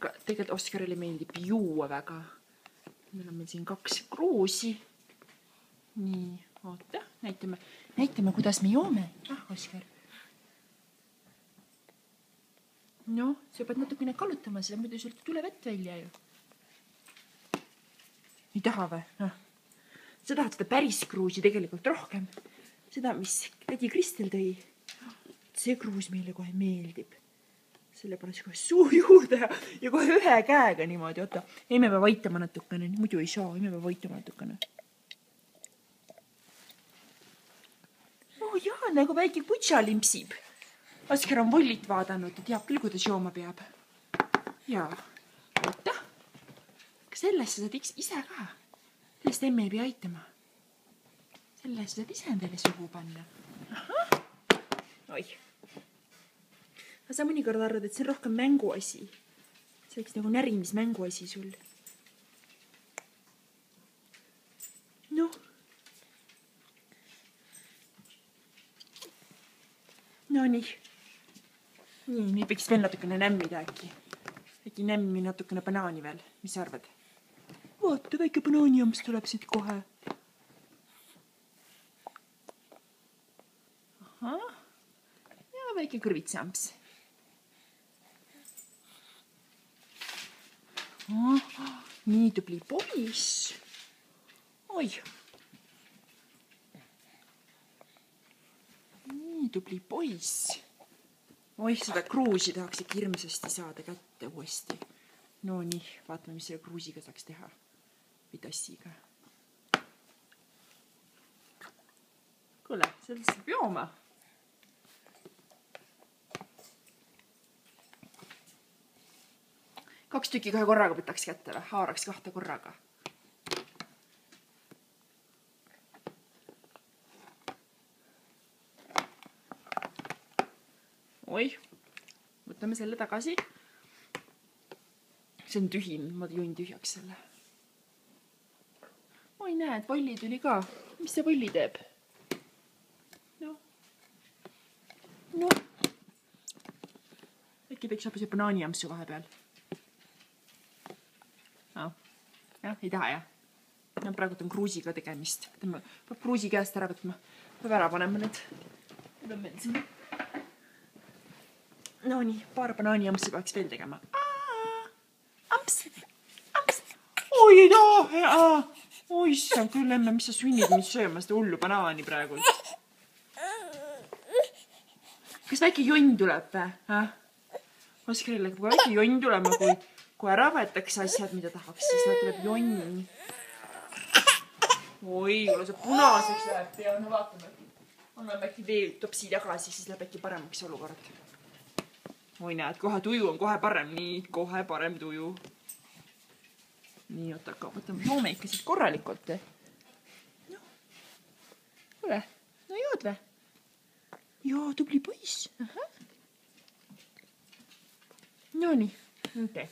aga tegelikult Oskarile meeldib juua väga. Meil on siin 2 kruusi. Nii, oota, näitame, kuidas me joome. Oskar. No, sa pead natukene kallutama seda, muidu sul tule vett välja ju. Ei taha või? Sa tahad seda päris kruusi tegelikult rohkem. Seda, mis tädi Kristel tõi. See kruus meile kohe meeldib. Sellepärast kohe suu juurde ja kohe ühe käega niimoodi. Oota, ei me peab aitama natukene, muidu ei saa, ei me peab aitama natukene. Jaa, nagu väike kutsa limpsib. Oskar on vollit vaadanud ja teab küll, kuidas jooma peab. Jaa, oota. Aga sellest sa saad ise ka. Sellest emme ei pea aitama. Sellest saad ise endale suhu panna. Oi. Aga sa mõnikord arvad, et see on rohkem mänguasi. See oleks nagu närimismänguasi sul. Noh. No nii. Nii, nüüd võiks veel natukene nämmida äkki. Äkki nämmi natukene banaani veel. Mis sa arvad? Vaata, väike banaaniamps tuleb siit kohe. Ahah. Ja väike kõrvitsamps. Nii tubli poiss. Oi. Nii tubli poiss. Oi, seda kruusi tahaks ikka hirmsasti saada kätte uuesti. No nii, vaatame, mis selle kruusiga saaks teha. Või tassiga. Kuule, sellest saab jooma. Kaks tükki kohe korraga võtaks kätte või? Haaraks 2 korraga. Oi, võtame selle tagasi. See on tühin, ma juhin tühjaks selle. Oi, näed, volli tuli ka. Mis see volli teeb? No. Äkki teeks hoopis banaaniampsu vahepeal. Jah, ei taha, jah. No, praegu on kruusiga tegemist. Peab kruusi käest ära võtma. Peab ära panema need. Need on meil siin. No nii, paar banaaniampsi peaks veel tegema. Amps! Oi, ei taha! Oi, see on küll emme, mis sa sünnid mind sööma seda hullu banaani praegu. Kas väike jonn tuleb või? Oskarile, kui väike jonn tulema, kui ära võetakse asjad, mida tahaks, siis tuleb jonn. Oi, kuule see punaseks läheb pea. No vaatame. Anname äkki veel topsi tagasi, siis läheb äkki paremaks olukord. Oi, näed, kohe tuju on kohe parem. Nii, kohe parem tuju. Nii, oota, võtame joome ikka siit korralikult. No, kuule, no jood või? Joo, tubli poiss. No nii, okei.